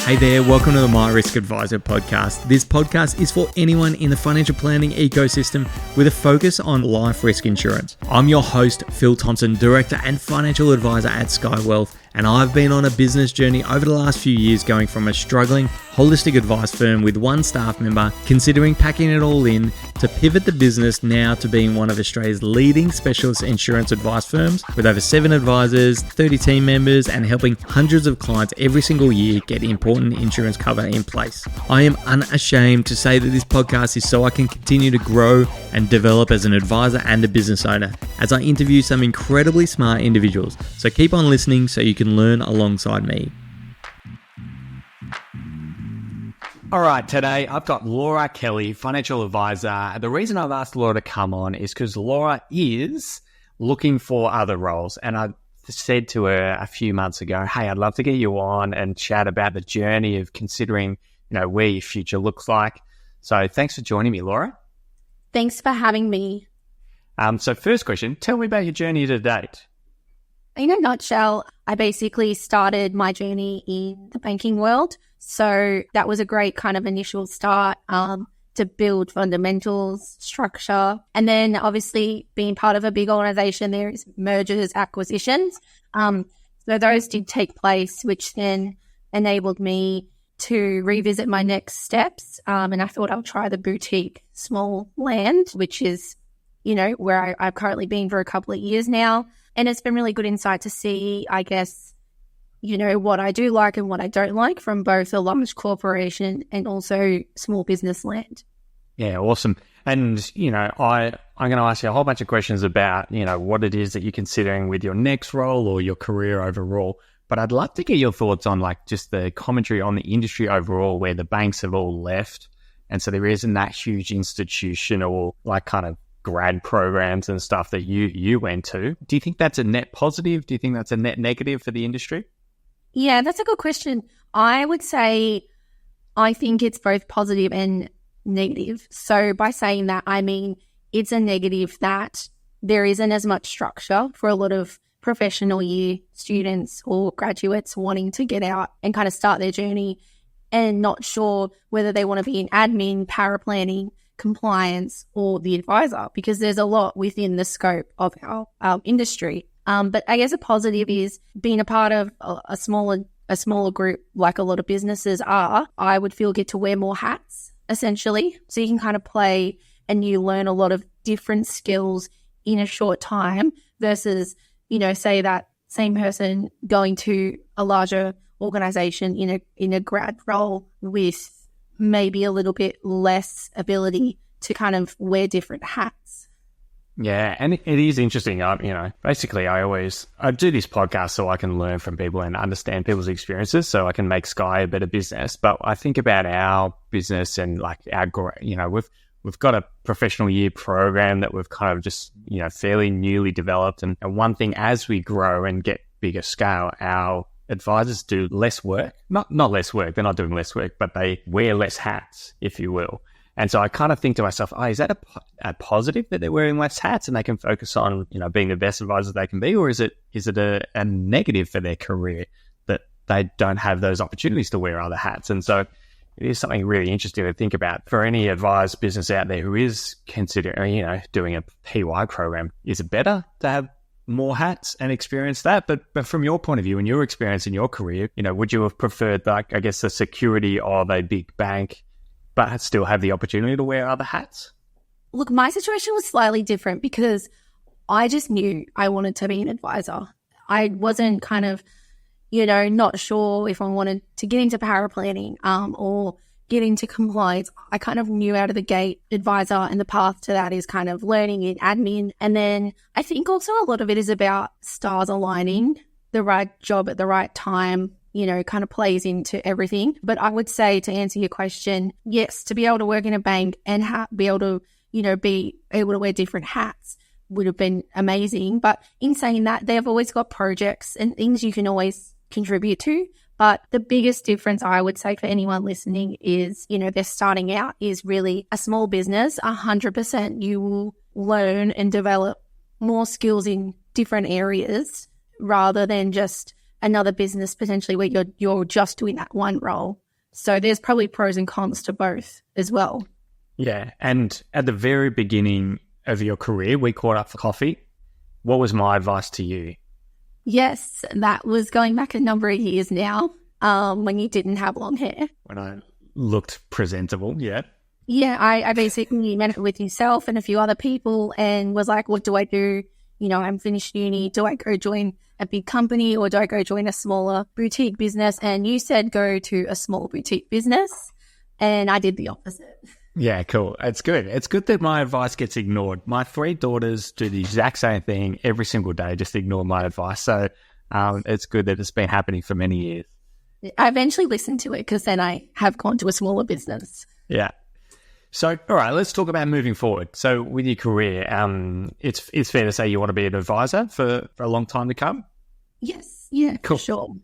Hey there, welcome to the My Risk Advisor podcast. This podcast is for anyone in the financial planning ecosystem with a focus on life risk insurance. I'm your host, Phil Thompson, Director and Financial Advisor at Sky Wealth, and I've been on a business journey over the last few years going from a struggling holistic advice firm with one staff member, considering packing it all in, to pivot the business now to being one of Australia's leading specialist insurance advice firms with over 7 advisors, 30 team members, and helping hundreds of clients every single year get important insurance cover in place. I am unashamed to say that this podcast is so I can continue to grow and develop as an advisor and a business owner as I interview some incredibly smart individuals. So keep on listening so you can learn alongside me. All right, today I've got Laura Kelly, financial advisor. The reason I've asked Laura to come on is because Laura is looking for other roles. And I said to her a few months ago, hey, I'd love to get you on and chat about the journey of considering, where your future looks like. So thanks for joining me, Laura. Thanks for having me. So first question, tell me about your journey to date. In a nutshell, I basically started my journey in the banking world. So that was a great kind of initial start to build fundamentals, structure. And then obviously being part of a big organization, there is mergers, acquisitions. So those did take place, which then enabled me to revisit my next steps. And I thought I'll try the boutique small land, which is, where I've currently been for a couple of years now. And it's been really good insight to see, I guess, what I do like and what I don't like from both a large corporation and also small business land. Yeah, awesome. And, I'm going to ask you a whole bunch of questions about, what it is that you're considering with your next role or your career overall. But I'd love to get your thoughts on just the commentary on the industry overall, where the banks have all left. And so there isn't that huge institutional, kind of grad programs and stuff that you went to. Do you think that's a net positive? Do you think that's a net negative for the industry? Yeah, that's a good question. I would say I think it's both positive and negative. So by saying that, I mean it's a negative that there isn't as much structure for a lot of professional year students or graduates wanting to get out and kind of start their journey and not sure whether they want to be in admin, paraplanning, compliance, or the advisor, because there's a lot within the scope of our industry. But I guess a positive is being a part of a smaller group, like a lot of businesses are. I would feel get to wear more hats, essentially. So you can kind of play and you learn a lot of different skills in a short time versus, say that same person going to a larger organization in a grad role with maybe a little bit less ability to kind of wear different hats. Yeah, and it is interesting. Basically I do this podcast so I can learn from people and understand people's experiences so I can make Sky a better business. But I think about our business and we've got a professional year program that we've kind of just, fairly newly developed. And one thing, as we grow and get bigger scale, our advisors do less work, not less work. They're not doing less work, but they wear less hats, if you will. And so I kind of think to myself, is that a positive that they're wearing less hats and they can focus on, being the best advisors they can be? Or is it a negative for their career that they don't have those opportunities to wear other hats? And so it is something really interesting to think about for any advised business out there who is considering, doing a PY program. Is it better to have more hats and experience that? But from your point of view and your experience in your career, would you have preferred, the security of a big bank, but still have the opportunity to wear other hats? Look, my situation was slightly different because I just knew I wanted to be an advisor. I wasn't kind of, not sure if I wanted to get into paraplanning or get into compliance. I kind of knew out of the gate advisor, and the path to that is kind of learning in admin. And then I think also a lot of it is about stars aligning, the right job at the right time, kind of plays into everything. But I would say, to answer your question, yes, to be able to work in a bank and be able to, be able to wear different hats would have been amazing. But in saying that, they've always got projects and things you can always contribute to. But the biggest difference I would say for anyone listening is, they're starting out, is really a small business. 100% you will learn and develop more skills in different areas rather than just another business potentially where you're just doing that one role. So there's probably pros and cons to both as well. Yeah. And at the very beginning of your career, we caught up for coffee. What was my advice to you? Yes, that was going back a number of years now, when you didn't have long hair. When I looked presentable, yeah. Yeah, I basically met with yourself and a few other people and was like, what do I do? You know, I'm finished uni. Do I go join a big company or do I go join a smaller boutique business? And you said go to a small boutique business, and I did the opposite. Yeah, cool. It's good. It's good that my advice gets ignored. My 3 daughters do the exact same thing every single day, just ignore my advice. So it's good that it's been happening for many years. I eventually listened to it because then I have gone to a smaller business. Yeah. So, all right, let's talk about moving forward. So with your career, it's fair to say you want to be an advisor for a long time to come? Yes. Yeah, cool. For sure.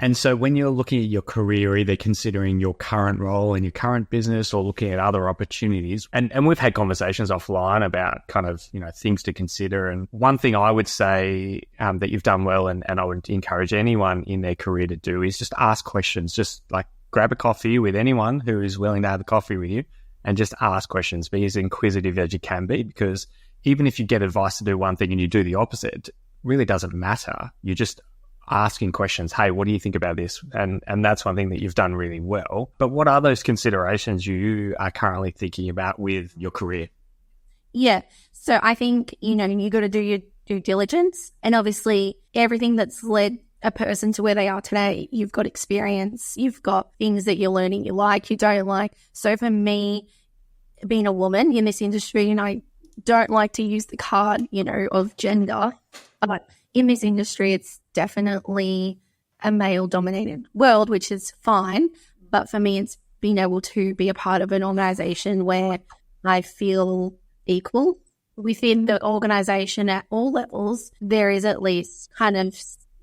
And so when you're looking at your career, either considering your current role in your current business or looking at other opportunities, and we've had conversations offline about kind of, you know, things to consider. And one thing I would say that you've done well, and I would encourage anyone in their career to do, is just ask questions. Just like grab a coffee with anyone who is willing to have a coffee with you and just ask questions. Be as inquisitive as you can be, because even if you get advice to do one thing and you do the opposite, it really doesn't matter. You just asking questions. Hey, what do you think about this? And that's one thing that you've done really well. But what are those considerations you are currently thinking about with your career? Yeah. So I think, you know, you got to do your due diligence, and obviously everything that's led a person to where they are today, you've got experience, you've got things that you're learning, you like, you don't like. So for me, being a woman in this industry, and I don't like to use the card, you know, of gender, but in this industry, it's definitely a male-dominated world, which is fine. But for me, it's being able to be a part of an organization where I feel equal. Within the organization at all levels, there is at least kind of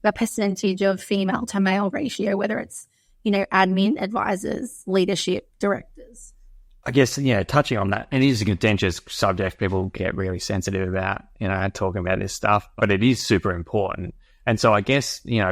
a percentage of female to male ratio, whether it's, you know, admin, advisors, leadership, directors. I guess, yeah, touching on that, it is a contentious subject. People get really sensitive about, you know, talking about this stuff, but it is super important. And so I guess, you know,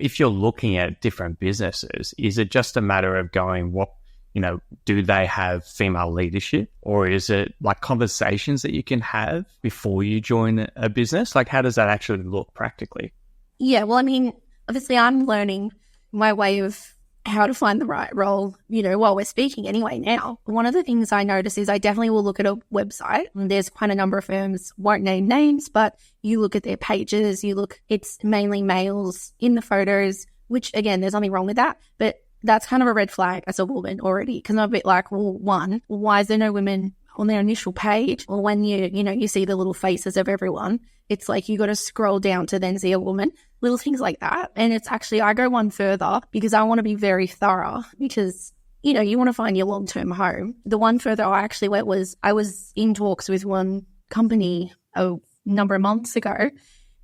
if you're looking at different businesses, is it just a matter of going, what, you know, do they have female leadership, or is it like conversations that you can have before you join a business? Like, how does that actually look practically? Yeah, well, I mean, obviously I'm learning my way of how to find the right role, you know, while we're speaking anyway now. One of the things I notice is I definitely will look at a website. There's quite a number of firms, won't name names, but you look at their pages, it's mainly males in the photos, which again, there's nothing wrong with that, but that's kind of a red flag as a woman already, because I'm a bit like, well, one, why is there no women on their initial page? Or when you see the little faces of everyone, it's like you got to scroll down to then see a woman, little things like that. And it's actually, I go one further because I want to be very thorough, because, you know, you want to find your long-term home. The one further I actually went was I was in talks with one company a number of months ago,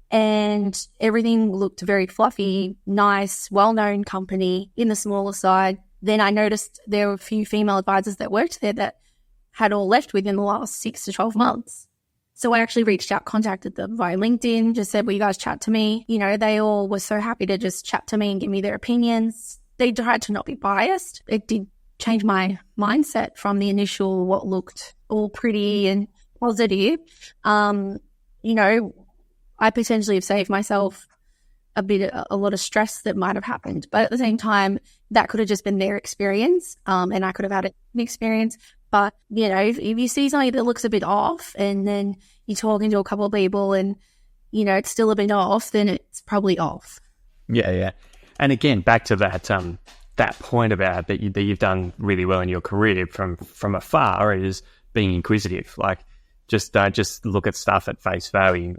and everything looked very fluffy, nice, well-known company in the smaller side. Then I noticed there were a few female advisors that worked there that had all left within the last 6 to 12 months. So I actually reached out, contacted them via LinkedIn, just said, will you guys chat to me? You know, they all were so happy to just chat to me and give me their opinions. They tried to not be biased. It did change my mindset from the initial what looked all pretty and positive. You know, I potentially have saved myself a lot of stress that might have happened. But at the same time, that could have just been their experience, and I could have had an experience. But, you know, if you see something that looks a bit off and then you're talking to a couple of people and, you know, it's still a bit off, then it's probably off. Yeah, yeah. And again, back to that point about that you've done really well in your career from afar is being inquisitive. Like, just look at stuff at face value.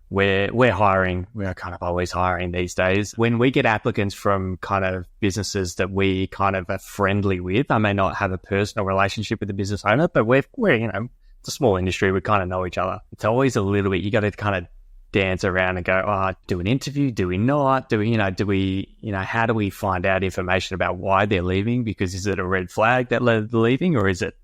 We're hiring. We're kind of always hiring these days. When we get applicants from kind of businesses that we kind of are friendly with, I may not have a personal relationship with the business owner, but we're you know, it's a small industry. We kind of know each other. It's always a little bit, you got to kind of dance around and go, do an interview? Do we not? How do we find out information about why they're leaving? Because is it a red flag that they're leaving, or is it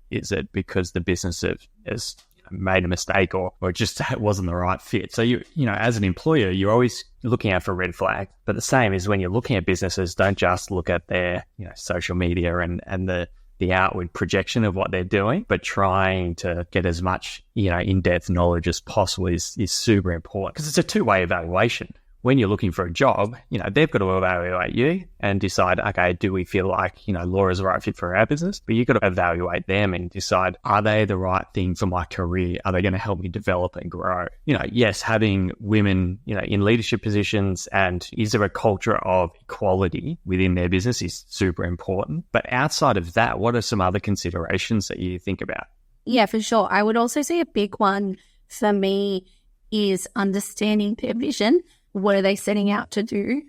because the business has made a mistake or just wasn't the right fit. So as an employer, you're always looking out for red flag. But the same is when you're looking at businesses, don't just look at their social media and the outward projection of what they're doing, but trying to get as much in-depth knowledge as possible is super important, because it's a two-way evaluation. When you're looking for a job, they've got to evaluate you and decide, okay, do we feel like, Laura's the right fit for our business? But you've got to evaluate them and decide, are they the right thing for my career? Are they going to help me develop and grow? Yes, having women, in leadership positions, and is there a culture of equality within their business is super important. But outside of that, what are some other considerations that you think about? Yeah, for sure. I would also say a big one for me is understanding their vision. What are they setting out to do?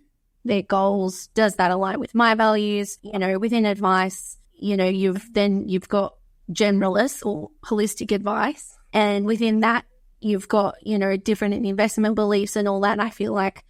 Their goals, does that align with my values? Within advice, you've got generalist or holistic advice. And within that, you've got, different investment beliefs and all that. And I feel like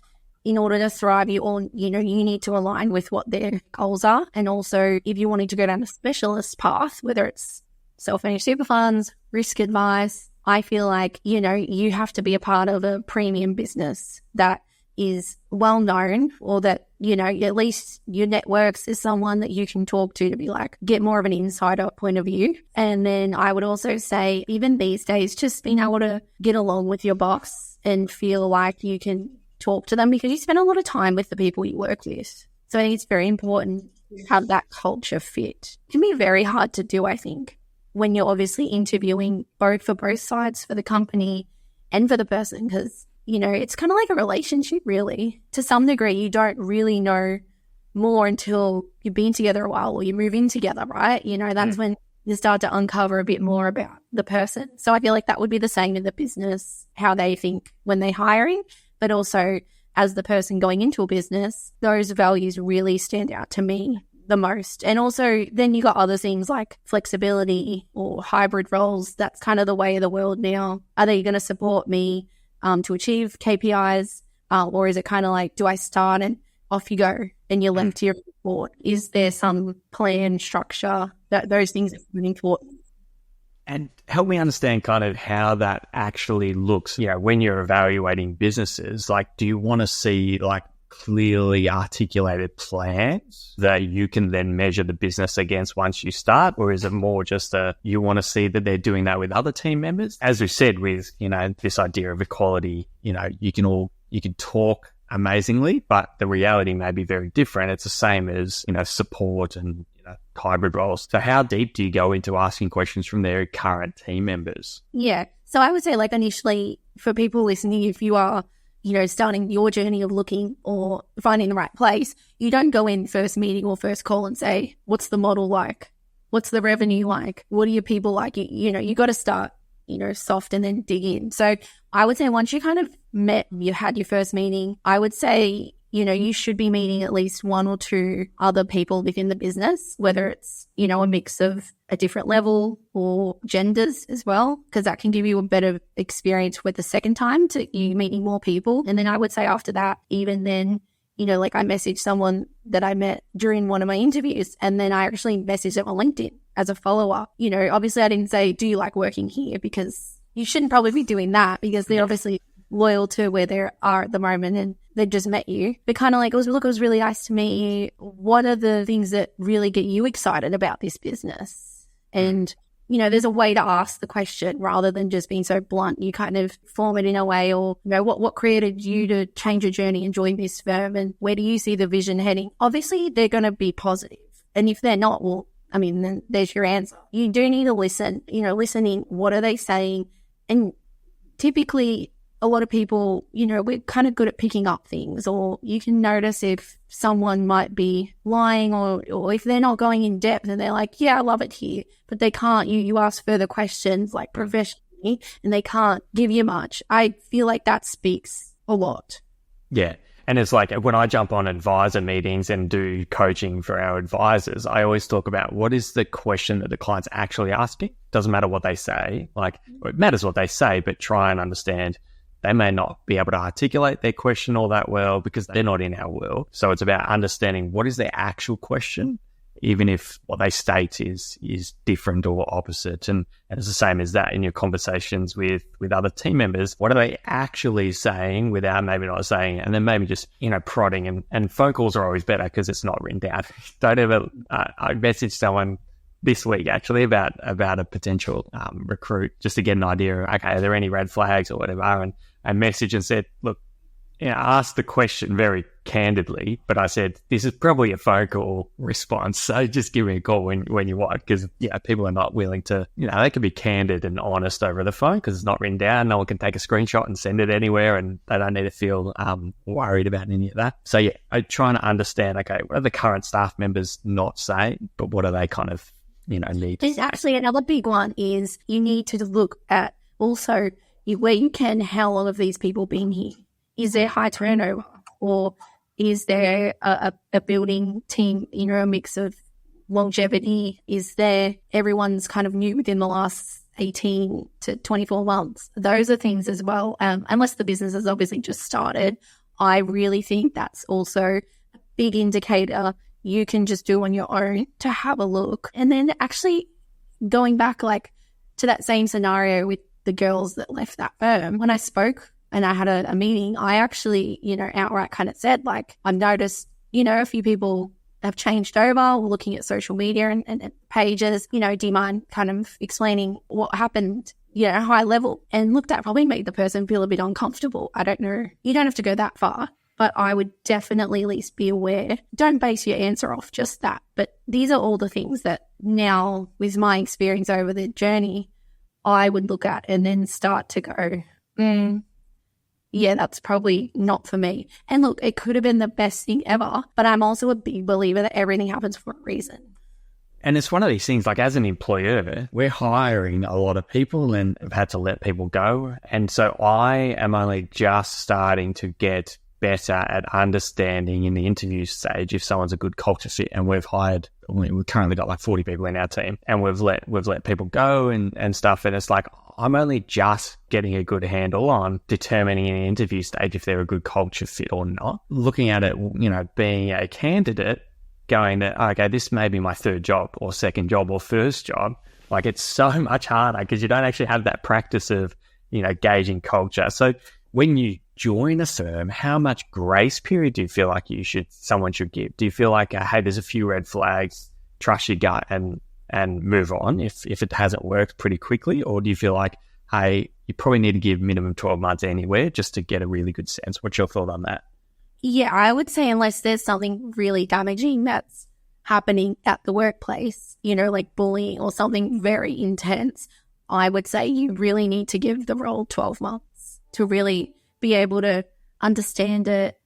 in order to thrive, you need to align with what their goals are. And also, if you wanted to go down a specialist path, whether it's self-managed super funds, risk advice, I feel like, you have to be a part of a premium business that is well known, or that, at least your networks is someone that you can talk to be like, get more of an insider point of view. And then I would also say, even these days, just being able to get along with your boss and feel like you can talk to them, because you spend a lot of time with the people you work with. So I think it's very important to have that culture fit. It can be very hard to do, I think, when you're obviously interviewing for both sides, for the company and for the person, because, it's kind of like a relationship, really. To some degree, you don't really know more until you've been together a while or you move in together, right? That's when you start to uncover a bit more about the person. So I feel like that would be the same in the business, how they think when they're hiring, but also as the person going into a business, those values really stand out to me the most. And also then you got other things like flexibility or hybrid roles. That's kind of the way of the world now. Are they going to support me to achieve KPIs? Or is it kind of like, do I start and off you go and you're left to your report? Is there some plan, structure, those things are really important? And help me understand kind of how that actually looks, when you're evaluating businesses. Like, do you want to see like clearly articulated plans that you can then measure the business against once you start? Or is it more just you want to see that they're doing that with other team members? As we said, with, this idea of equality, you can talk amazingly, but the reality may be very different. It's the same as, support and hybrid roles. So how deep do you go into asking questions from their current team members? Yeah. So I would say, like, initially, for people listening, if you are starting your journey of looking or finding the right place, you don't go in first meeting or first call and say, what's the model like? What's the revenue like? What are your people like? You got to start, soft and then dig in. So I would say once you kind of you had your first meeting, I would say, you should be meeting at least one or two other people within the business, whether it's, a mix of a different level or genders as well, because that can give you a better experience with the second time to you meeting more people. And then I would say after that, even then, like I messaged someone that I met during one of my interviews, and then I actually messaged them on LinkedIn as a follow-up. Obviously I didn't say, do you like working here? Because you shouldn't probably be doing that, because they're obviously loyal to where they are at the moment and they've just met you. But kind of like, it was really nice to meet you. What are the things that really get you excited about this business? And, there's a way to ask the question rather than just being so blunt. You kind of form it in a way, or, what created you to change your journey and join this firm, and where do you see the vision heading? Obviously, they're going to be positive. And if they're not, well, then there's your answer. You do need to listen, listening. What are they saying? And typically, a lot of people, we're kind of good at picking up things, or you can notice if someone might be lying, or if they're not going in depth and they're like, yeah, I love it here, but they can't, you ask further questions like professionally and they can't give you much. I feel like that speaks a lot. Yeah. And it's like when I jump on advisor meetings and do coaching for our advisors, I always talk about what is the question that the client's actually asking. Doesn't matter what they say. It matters what they say, but try and understand. They may not be able to articulate their question all that well because they're not in our world. So it's about understanding what is their actual question. even if what they state is different or opposite. And it's the same as that in your conversations with other team members. What are they actually saying without maybe not saying it? And then maybe just, prodding. And phone calls are always better because it's not written down. Don't ever, I messaged someone this week actually about a potential recruit just to get an idea of, okay, are there any red flags or whatever? And I messaged and said, look, I asked the question very candidly, but I said, this is probably a phone call response. So just give me a call when you want, because people are not willing to, they can be candid and honest over the phone because it's not written down. No one can take a screenshot and send it anywhere, and they don't need to feel worried about any of that. So I'm trying to understand, okay, what are the current staff members not saying, but what are they kind of, need? There's actually another big one is you need to look at also where you can, how long have these people been here? Is there high turnover, or is there a building team, a mix of longevity? Is there everyone's kind of new within the last 18 to 24 months? Those are things as well. Unless the business has obviously just started, I really think that's also a big indicator you can just do on your own to have a look. And then actually going back to that same scenario with the girls that left that firm, when I spoke and I had a meeting, I actually, outright kind of said, I've noticed, a few people have changed over. We're looking at social media and pages. Do you mind kind of explaining what happened, high level? And look, that probably made the person feel a bit uncomfortable. I don't know. You don't have to go that far, but I would definitely at least be aware. Don't base your answer off just that. But these are all the things that now, with my experience over the journey, I would look at and then start to go, yeah, that's probably not for me. And look, it could have been the best thing ever, but I'm also a big believer that everything happens for a reason. And it's one of these things, as an employer, we're hiring a lot of people and have had to let people go. And so I am only just starting to get better at understanding in the interview stage if someone's a good culture fit. And we've currently got 40 people in our team, and we've let people go and stuff. And it's I'm only just getting a good handle on determining in the interview stage if they're a good culture fit or not. Looking at it, being a candidate, going that, okay, this may be my third job or second job or first job. It's so much harder because you don't actually have that practice of, gauging culture. So when you join a firm, how much grace period do you feel like someone should give? Do you feel like, hey, there's a few red flags, trust your gut and move on if it hasn't worked pretty quickly? Or do you feel like, hey, you probably need to give minimum 12 months anywhere just to get a really good sense? What's your thought on that? Yeah, I would say unless there's something really damaging that's happening at the workplace, like bullying or something very intense, I would say you really need to give the role 12 months to really be able to understand it,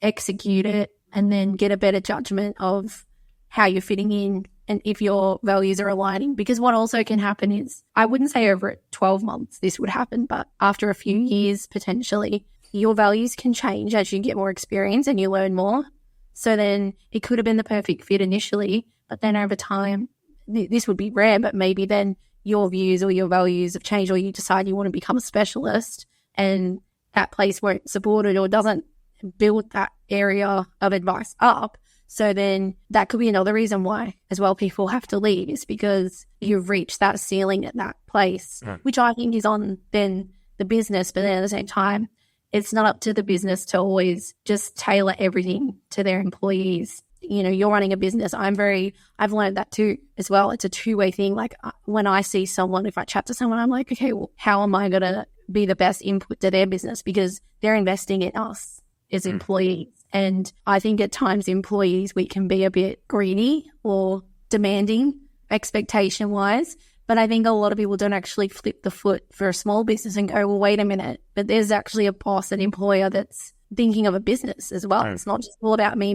execute it, and then get a better judgment of how you're fitting in and if your values are aligning. Because what also can happen is, I wouldn't say over 12 months this would happen, but after a few years, potentially, your values can change as you get more experience and you learn more. So then it could have been the perfect fit initially, but then over time, this would be rare, but maybe then your views or your values have changed, or you decide you want to become a specialist and that place won't support it or doesn't build that area of advice up. So then that could be another reason why as well people have to leave, is because you've reached that ceiling at that place, which I think is on then the business. But then at the same time, it's not up to the business to always just tailor everything to their employees. You're running a business. I've learned that too as well. It's a two-way thing. When I see someone, if I chat to someone, I'm like, okay, well, how am I going to be the best input to their business? Because they're investing in us as employees. And I think at times employees, we can be a bit greedy or demanding expectation-wise. But I think a lot of people don't actually flip the foot for a small business and go, well, wait a minute, but there's actually a boss, an employer that's thinking of a business as well. It's not just all about me.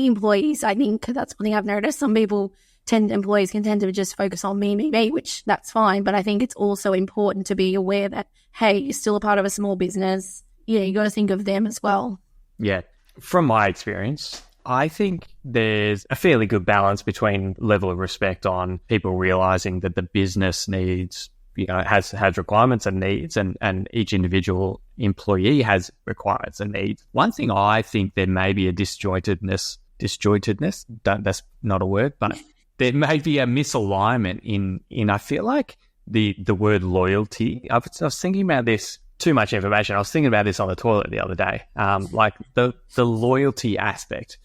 Employees, I think that's one thing I've noticed. Some employees can tend to just focus on me, which that's fine. But I think it's also important to be aware that, hey, you're still a part of a small business. Yeah, you got to think of them as well. Yeah. From my experience, I think there's a fairly good balance between level of respect on people realizing that the business needs, has requirements and needs, and each individual employee has requirements and needs. One thing I think there may be a disjointedness, that's not a word, but there may be a misalignment in I feel like the word loyalty. I was thinking about this, too much information. I was thinking about this on the toilet the other day. Like the loyalty aspect.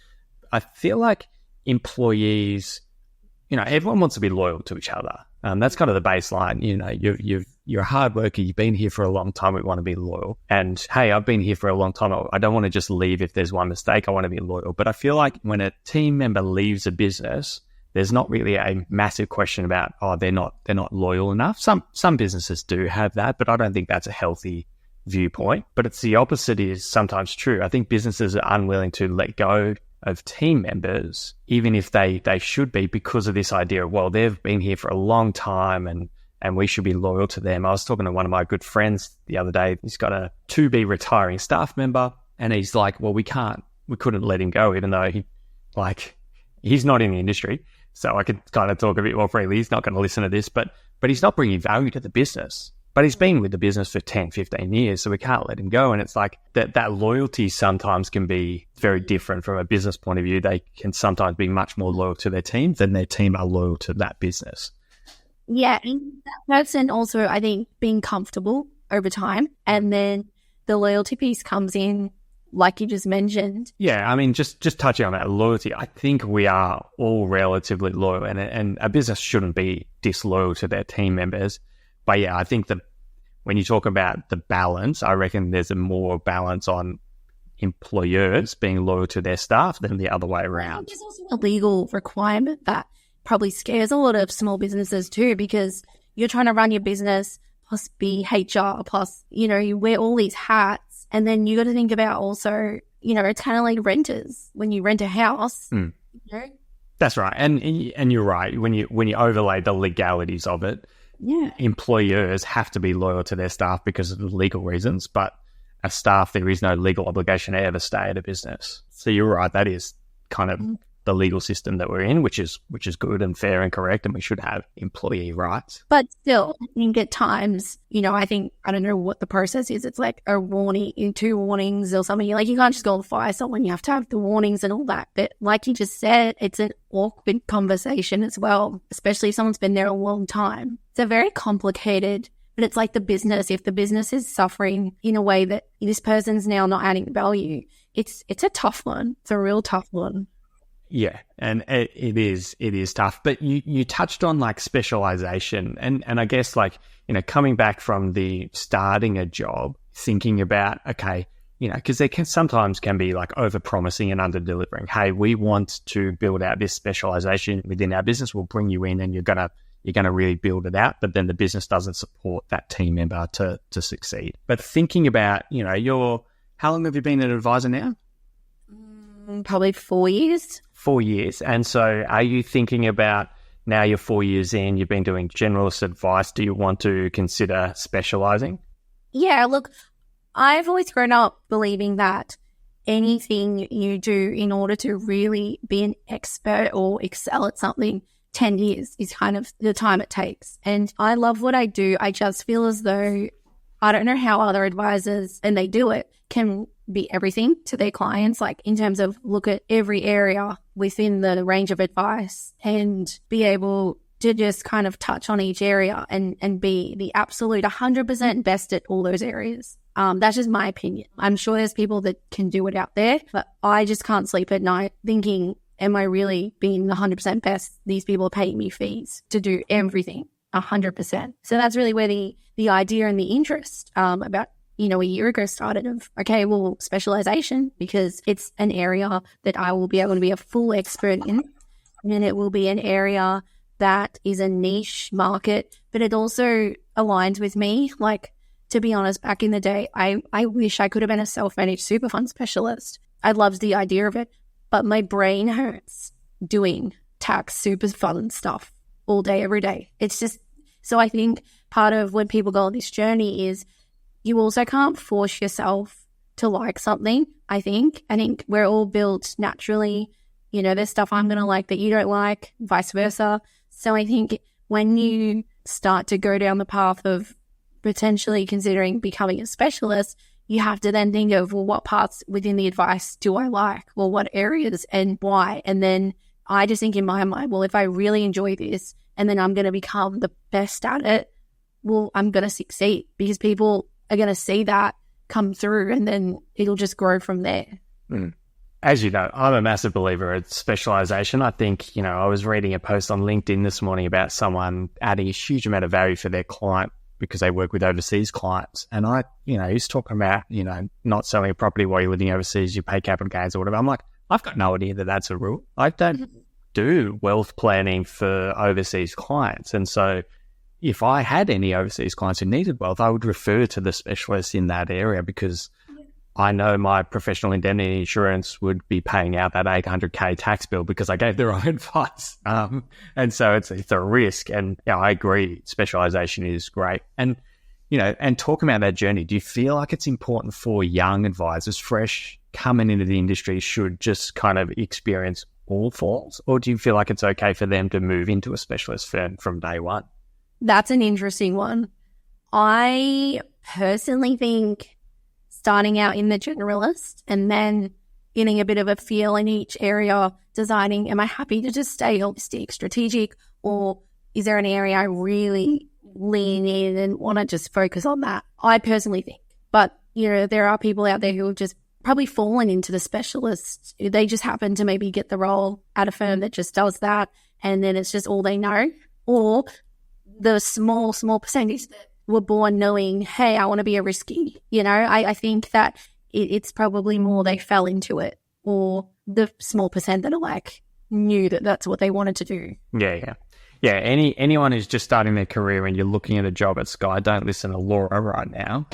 I feel like employees, everyone wants to be loyal to each other. That's kind of the baseline. You're a hard worker. You've been here for a long time. We want to be loyal. And hey, I've been here for a long time. I don't want to just leave if there's one mistake. I want to be loyal. But I feel like when a team member leaves a business, there's not really a massive question about, they're not loyal enough. Some businesses do have that, but I don't think that's a healthy viewpoint. But it's the opposite is sometimes true. I think businesses are unwilling to let go of team members, even if they should be, because of this idea of, well, they've been here for a long time and we should be loyal to them. I was talking to one of my good friends the other day. He's got a to-be retiring staff member, and he's like, well, we couldn't let him go, even though he's not in the industry. So I could kind of talk a bit more freely. He's not going to listen to this, but he's not bringing value to the business. But he's been with the business for 10, 15 years, so we can't let him go. And it's like that loyalty sometimes can be very different from a business point of view. They can sometimes be much more loyal to their team than their team are loyal to that business. Yeah, and that person also, I think, being comfortable over time. And then the loyalty piece comes in, like you just mentioned. Yeah, I mean, just touching on that loyalty, I think we are all relatively loyal, and a business shouldn't be disloyal to their team members. But yeah, I think that when you talk about the balance, I reckon there's a more balance on employers being loyal to their staff than the other way around. There's also a legal requirement that probably scares a lot of small businesses too, because you're trying to run your business plus be HR plus, you wear all these hats, and then you got to think about also, it's kind of like renters when you rent a house. That's right, and you're right when you overlay the legalities of it. Yeah, employers have to be loyal to their staff because of legal reasons, but as staff, there is no legal obligation to ever stay at a business. So you're right, that is kind of the legal system that we're in, which is good and fair and correct, and we should have employee rights. But still, I think at times, I don't know what the process is. It's like a warning, 2 warnings or something. Like, you can't just go and fire someone. You have to have the warnings and all that. But like you just said, it's an awkward conversation as well, especially if someone's been there a long time. It's a very complicated, but it's like the business. If the business is suffering in a way that this person's now not adding value, it's a tough one. It's a real tough one. Yeah, and it is tough. But you touched on like specialization, and I guess like, coming back from the starting a job, thinking about, okay, because there sometimes can be like over promising and under delivering. Hey, we want to build out this specialization within our business. We'll bring you in, and you're gonna really build it out. But then the business doesn't support that team member to succeed. But thinking about, how long have you been an advisor now? Probably 4 years. 4 years. And so are you thinking about, now you're 4 years in, you've been doing generalist advice, do you want to consider specializing? Yeah, look, I've always grown up believing that anything you do in order to really be an expert or excel at something, 10 years is kind of the time it takes. And I love what I do. I just feel as though, I don't know how other advisors, and they do it, can be everything to their clients, like in terms of look at every area within the range of advice and be able to just kind of touch on each area and be the absolute 100% best at all those areas. That's just my opinion. I'm sure there's people that can do it out there, but I just can't sleep at night thinking, am I really being the 100% best? These people are paying me fees to do everything 100%. So that's really where the idea and the interest about a year ago started of, okay, well, specialization, because it's an area that I will be able to be a full expert in, and it will be an area that is a niche market, but it also aligns with me. Like, to be honest, back in the day, I wish I could have been a self-managed super fund specialist. I loved the idea of it, but my brain hurts doing tax super fund stuff all day, every day. It's just, so I think part of when people go on this journey is you also can't force yourself to like something, I think. I think we're all built naturally. There's stuff I'm going to like that you don't like, vice versa. So I think when you start to go down the path of potentially considering becoming a specialist, you have to then think of, well, what parts within the advice do I like? Well, what areas and why? And then I just think in my mind, well, if I really enjoy this and then I'm going to become the best at it, well, I'm going to succeed because people are going to see that come through and then it'll just grow from there. As you know, I'm a massive believer in specialization. I think, I was reading a post on LinkedIn this morning about someone adding a huge amount of value for their client because they work with overseas clients. And he's talking about, not selling a property while you're living overseas, you pay capital gains or whatever. I'm like, I've got no idea that that's a rule. I don't do wealth planning for overseas clients. And so if I had any overseas clients who needed wealth, I would refer to the specialists in that area because I know my professional indemnity insurance would be paying out that $800K tax bill because I gave the wrong advice. And so it's a risk. And I agree, specialization is great. And, and talking about that journey, do you feel like it's important for young advisors, fresh, coming into the industry, should just kind of experience all forms? Or do you feel like it's okay for them to move into a specialist firm from day one? That's an interesting one. I personally think starting out in the generalist and then getting a bit of a feel in each area, deciding, am I happy to just stay holistic, strategic, or is there an area I really lean in and want to just focus on that? I personally think. But, there are people out there who have just probably fallen into the specialist. They just happen to maybe get the role at a firm that just does that, and then it's just all they know. Or the small percentage that were born knowing, hey, I want to be a risky. I think that it's probably more they fell into it, or the small percent that are knew that that's what they wanted to do. Yeah. Anyone who's just starting their career and you're looking at a job at Sky, don't listen to Laura right now,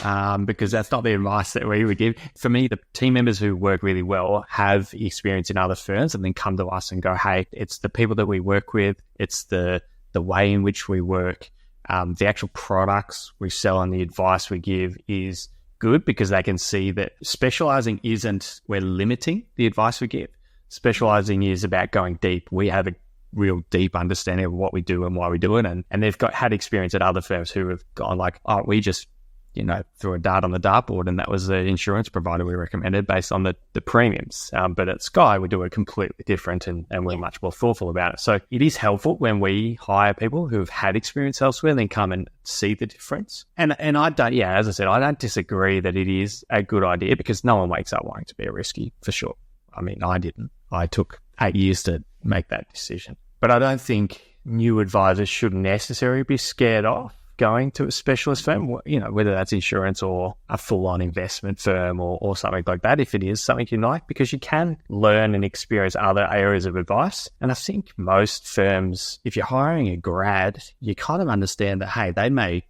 because that's not the advice that we would give. For me, the team members who work really well have experience in other firms and then come to us and go, hey, it's the people that we work with, it's the way in which we work. The actual products we sell and the advice we give is good because they can see that specializing isn't, we're limiting the advice we give. Specializing is about going deep. We have a real deep understanding of what we do and why we do it. And they've had experience at other firms who have gone we just, threw a dart on the dartboard and that was the insurance provider we recommended based on the premiums. But at Sky, we do it completely different and we're much more thoughtful about it. So it is helpful when we hire people who have had experience elsewhere, then come and see the difference. And I don't, as I said, I don't disagree that it is a good idea because no one wakes up wanting to be a risky, for sure. I mean, I didn't. I took 8 years to make that decision. But I don't think new advisors should necessarily be scared off going to a specialist firm, whether that's insurance or a full-on investment firm or something like that, if it is something you like, because you can learn and experience other areas of advice. And I think most firms, if you're hiring a grad, you kind of understand that, hey, they may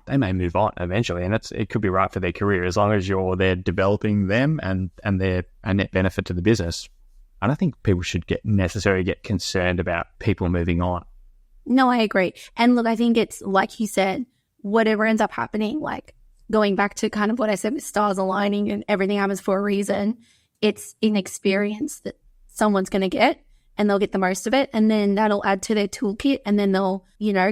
move on eventually, and it could be right for their career as long as you're there developing them and they're a net benefit to the business. I don't think people should necessarily get concerned about people moving on. No, I agree. And look, I think it's like you said, whatever ends up happening, going back to kind of what I said with stars aligning and everything happens for a reason, it's an experience that someone's going to get and they'll get the most of it. And then that'll add to their toolkit and then they'll,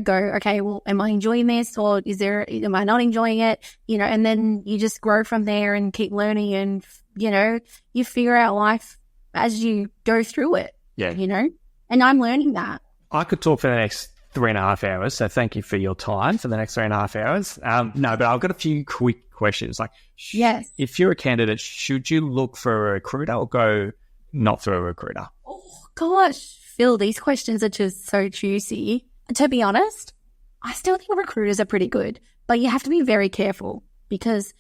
go, okay, well, am I enjoying this or am I not enjoying it? And then you just grow from there and keep learning and, you figure out life as you go through it, and I'm learning that. I could talk for the next 3.5 hours, so thank you for your time for the next 3.5 hours. No, but I've got a few quick questions. Yes, if you're a candidate, should you look for a recruiter or go not through a recruiter? Oh, gosh, Phil, these questions are just so juicy. To be honest, I still think recruiters are pretty good, but you have to be very careful because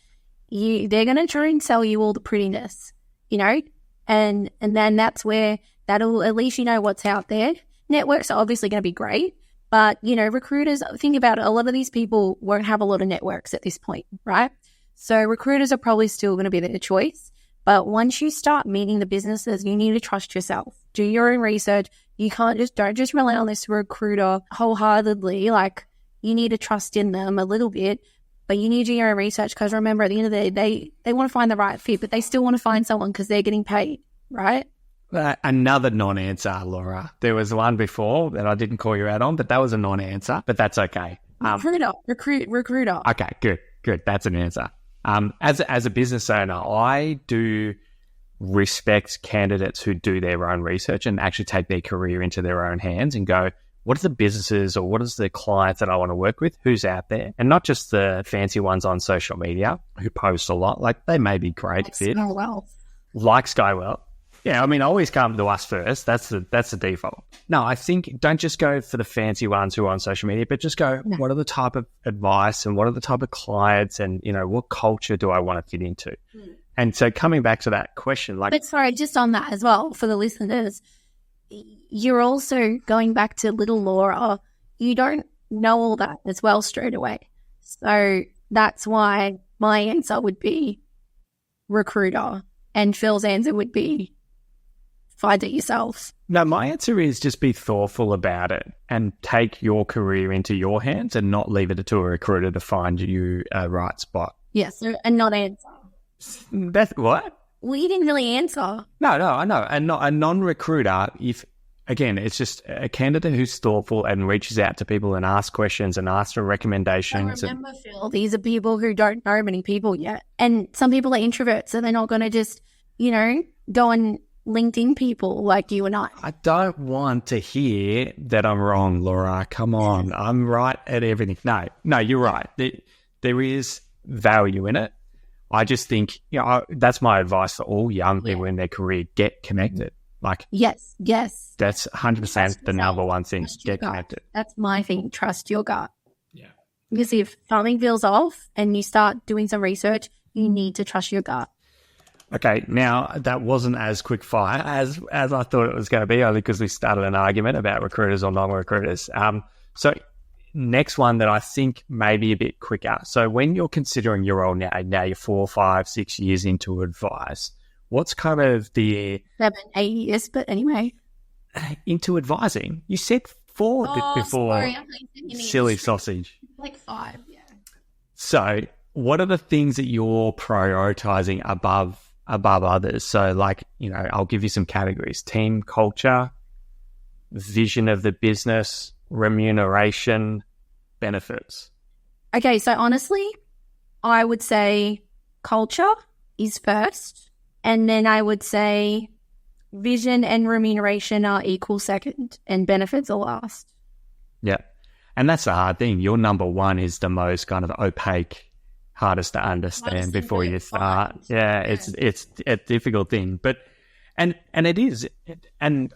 they're going to try and sell you all the prettiness, and then that's where that'll at least what's out there. Networks are obviously going to be great, but, recruiters, think about it, a lot of these people won't have a lot of networks at this point, right? So recruiters are probably still going to be their choice. But once you start meeting the businesses, you need to trust yourself. Do your own research. You don't just rely on this recruiter wholeheartedly. You need to trust in them a little bit, but you need to do your own research because remember, at the end of the day, they want to find the right fit, but they still want to find someone because they're getting paid, right? Another non-answer, Laura. There was one before that I didn't call you out on, but that was a non-answer, but that's okay. Recruiter. Okay, good. That's an answer. As a business owner, I do respect candidates who do their own research and actually take their career into their own hands and go, what are the businesses or what is the clients that I want to work with? Who's out there? And not just the fancy ones on social media who post a lot. Like, they may be great Like fit. Skywell. Like Skywell. Yeah, I mean, always come to us first. That's the default. No, I think don't just go for the fancy ones who are on social media, but just go, what are the type of advice and what are the type of clients and, what culture do I want to fit into? And so coming back to that question, like... But sorry, just on that as well, for the listeners, you're also going back to little Laura. You don't know all that as well straight away. So that's why my answer would be recruiter and Phil's answer would be find it yourself. No, my answer is just be thoughtful about it and take your career into your hands and not leave it to a recruiter to find you a right spot. Yes, and not answer. That's what? Well, you didn't really answer. No, I know. And not a non-recruiter, if, again, it's just a candidate who's thoughtful and reaches out to people and asks questions and asks for recommendations. Remember, Phil, these are people who don't know many people yet. And some people are introverts, so they're not going to just, go on LinkedIn people like you and I. I don't want to hear that I'm wrong, Laura. Come on. I'm right at everything. No, you're right. There is value in it. I just think, that's my advice for all young people in their career. Get connected. Like, yes. That's 100% the number one thing. Get connected. That's my thing. Trust your gut. Yeah. Because if something feels off and you start doing some research, you need to trust your gut. Okay, now that wasn't as quick fire as I thought it was going to be, only because we started an argument about recruiters or non-recruiters. So next one that I think may be a bit quicker. So when you're considering your role now you're 4, 5, 6 years into advice, what's kind of the... 7, 8 years, but anyway. Into advising? You said 4 before. Sorry, silly sausage. Like 5, yeah. So what are the things that you're prioritizing above others? So like, I'll give you some categories: team culture, vision of the business, remuneration, benefits. Okay, so honestly, I would say culture is first, and then I would say vision and remuneration are equal second, and benefits are last. Yeah. And that's the hard thing. Your number one is the most kind of opaque, hardest to understand before you start. Yeah, it's a difficult thing, but and it is, and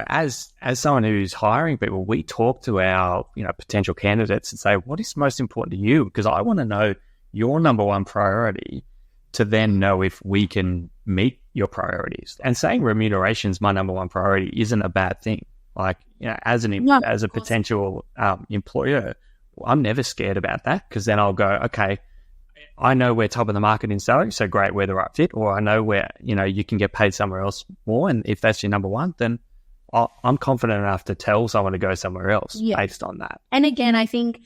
as someone who's hiring people, we talk to our potential candidates and say, what is most important to you? Because I want to know your number one priority to then know if we can meet your priorities. And saying remuneration is my number one priority isn't a bad thing. Like, as a potential employer, I'm never scared about that, because then I'll go, okay, I know we're top of the market in salary, so great, we're the right fit. Or I know where, you can get paid somewhere else more. And if that's your number one, then I'm confident enough to tell someone to go somewhere else based on that. And again, I think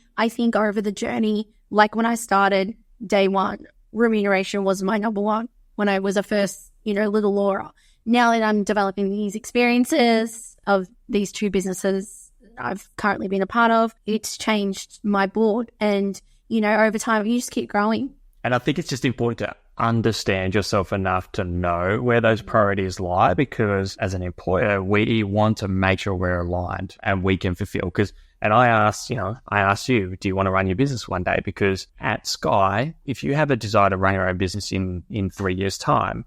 over the journey, like when I started day one, remuneration was my number one when I was a first, little Laura. Now that I'm developing these experiences of these 2 businesses I've currently been a part of, it's changed my board. And, over time, you just keep growing. And I think it's just important to understand yourself enough to know where those priorities lie, because as an employer, we want to make sure we're aligned and we can fulfill. And I asked you, do you want to run your business one day? Because at Sky, if you have a desire to run your own business in 3 years' time,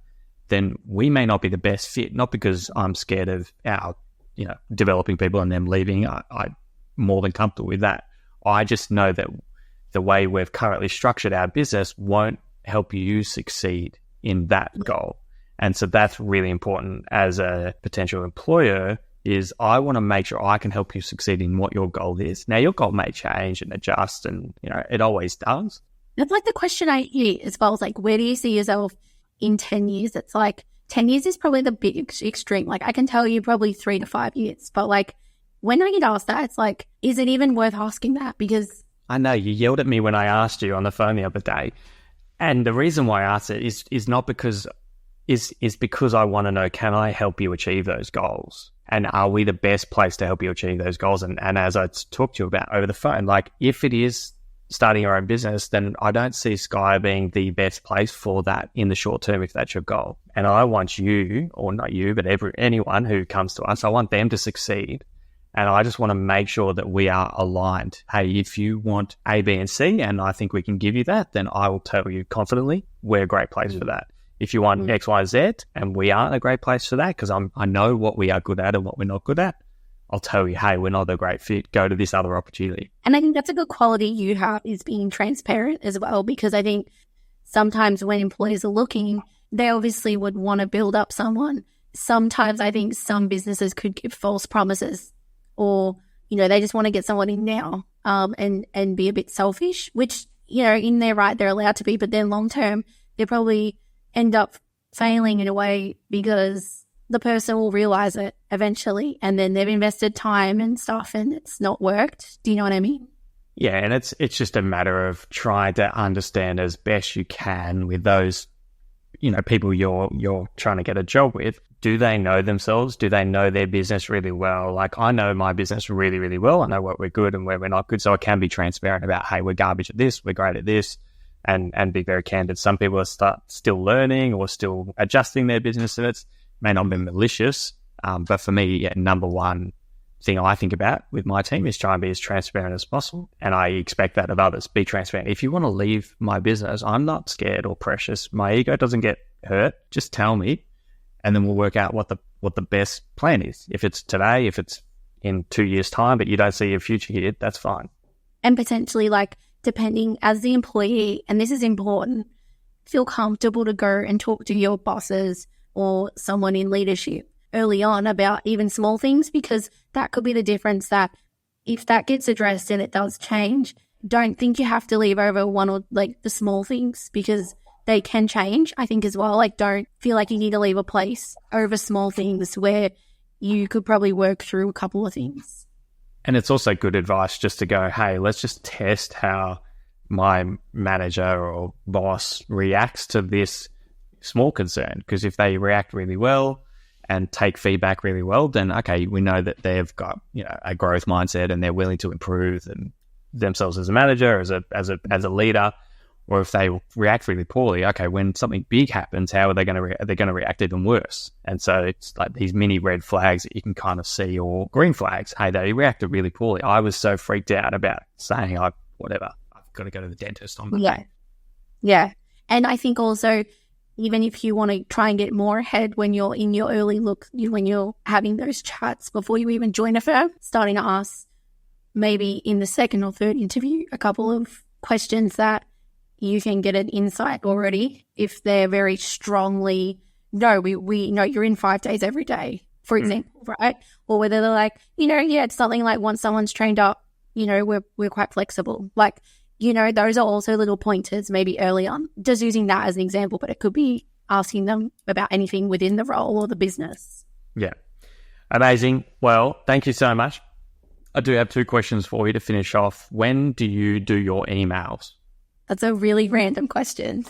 then we may not be the best fit, not because I'm scared of our, developing people and them leaving. I'm more than comfortable with that. I just know that the way we've currently structured our business won't help you succeed in that goal. And so that's really important as a potential employer, is I want to make sure I can help you succeed in what your goal is. Now, your goal may change and adjust, and, it always does. That's like the question I hear as well, as like, where do you see yourself in 10 years? It's like 10 years is probably the big extreme. Like, I can tell you probably 3 to 5 years, but like when I get asked that, it's like, is it even worth asking that? Because I know you yelled at me when I asked you on the phone the other day. And the reason why I asked it is not because because I want to know, can I help you achieve those goals? And are we the best place to help you achieve those goals? And as I talked to you about over the phone, like if it is starting your own business, then I don't see Sky being the best place for that in the short term if that's your goal. And I want you, or not you, but anyone who comes to us, I want them to succeed. And I just want to make sure that we are aligned. Hey, if you want A, B, and C, and I think we can give you that, then I will tell you confidently we're a great place for that. If you want X, Y, Z, and we aren't a great place for that, because I know what we are good at and what we're not good at, I'll tell you, hey, we're not a great fit. Go to this other opportunity. And I think that's a good quality you have, is being transparent as well, because I think sometimes when employers are looking, they obviously would want to build up someone. Sometimes I think some businesses could give false promises, or, they just want to get someone in now and be a bit selfish, which, in their right, they're allowed to be, but then long term, they probably end up failing in a way because the person will realize it eventually, and then they've invested time and stuff and it's not worked. Do you know what I mean? Yeah, and it's just a matter of trying to understand as best you can with those, people you're trying to get a job with. Do they know themselves? Do they know their business really well? Like, I know my business really, really well. I know what we're good and where we're not good. So I can be transparent about, hey, we're garbage at this, we're great at this, and be very candid. Some people are still learning or still adjusting their business, and it's may not be malicious, but for me, number one thing I think about with my team is try and be as transparent as possible, and I expect that of others. Be transparent. If you want to leave my business, I'm not scared or precious. My ego doesn't get hurt. Just tell me, and then we'll work out what the best plan is. If it's today, if it's in 2 years' time, but you don't see your future here, that's fine. And potentially, depending, as the employee, and this is important, feel comfortable to go and talk to your bosses or someone in leadership early on about even small things, because that could be the difference. That if that gets addressed and it does change, don't think you have to leave over one or the small things, because they can change, I think, as well. Don't feel like you need to leave a place over small things where you could probably work through a couple of things. And it's also good advice just to go, hey, let's just test how my manager or boss reacts to this small concern, because if they react really well and take feedback really well, then okay, we know that they've got a growth mindset and they're willing to improve themselves as a manager, as a leader. Or if they react really poorly, okay, when something big happens, how are they going to they're going to react even worse? And so it's like these mini red flags that you can kind of see, or green flags. Hey, they reacted really poorly. I was so freaked out about saying, whatever, I've got to go to the dentist on Monday. Yeah. And I think also, even if you want to try and get more ahead when you're in your early look, when you're having those chats before you even join a firm, starting to ask maybe in the second or third interview a couple of questions that you can get an insight already if they're very strongly, no, we know you're in 5 days every day, for example, right? Or whether they're like, it's something like once someone's trained up, we're quite flexible. Those are also little pointers maybe early on, just using that as an example, but it could be asking them about anything within the role or the business. Yeah. Amazing. Well, thank you so much. I do have 2 questions for you to finish off. When do you do your emails? That's a really random question.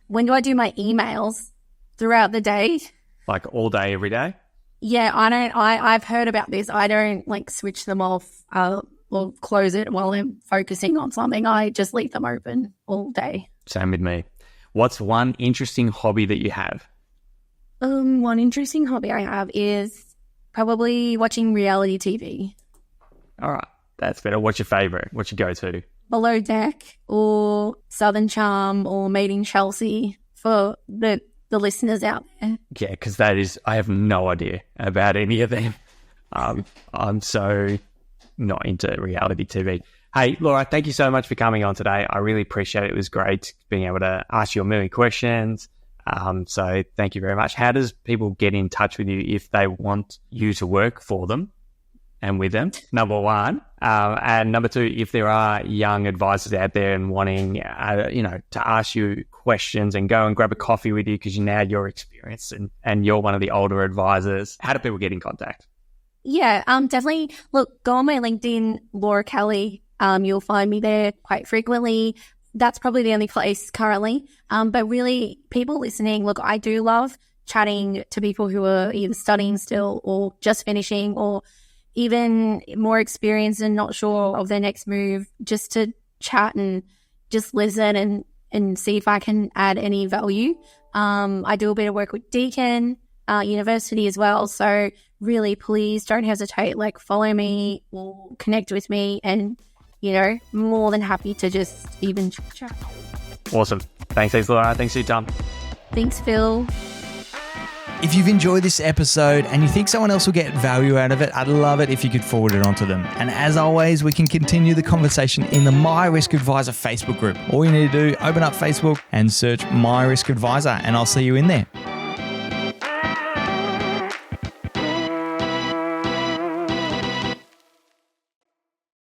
When do I do my emails? Throughout the day? Like all day, every day? Yeah, I've heard about this. I don't switch them off or close it while I'm focusing on something. I just leave them open all day. Same with me. What's one interesting hobby that you have? One interesting hobby I have is probably watching reality TV. All right. That's better. What's your favorite? What's your go-to? Below Deck or Southern Charm or Made in Chelsea for the listeners out there. Yeah, because I have no idea about any of them. I'm so not into reality TV. Hey, Laura, thank you so much for coming on today. I really appreciate it. It was great being able to ask you a million questions. So thank you very much. How does people get in touch with you if they want you to work for them and with them, number one? And number 2, if there are young advisors out there and wanting, to ask you questions and go and grab a coffee with you because now you're experienced and you're one of the older advisors, how do people get in contact? Yeah, definitely. Look, go on my LinkedIn, Laura Kelly. You'll find me there quite frequently. That's probably the only place currently. But really, people listening, look, I do love chatting to people who are either studying still or just finishing or even more experienced and not sure of their next move, just to chat and just listen and see if I can add any value. I do a bit of work with Deakin University as well. So really, please don't hesitate. Like, follow me or connect with me, and, you know, more than happy to just even chat. Awesome. Thanks, Laura. Thanks for your time. Thanks, Phil. If you've enjoyed this episode and you think someone else will get value out of it, I'd love it if you could forward it on to them. And as always, we can continue the conversation in the My Risk Advisor Facebook group. All you need to do, open up Facebook and search My Risk Advisor, and I'll see you in there.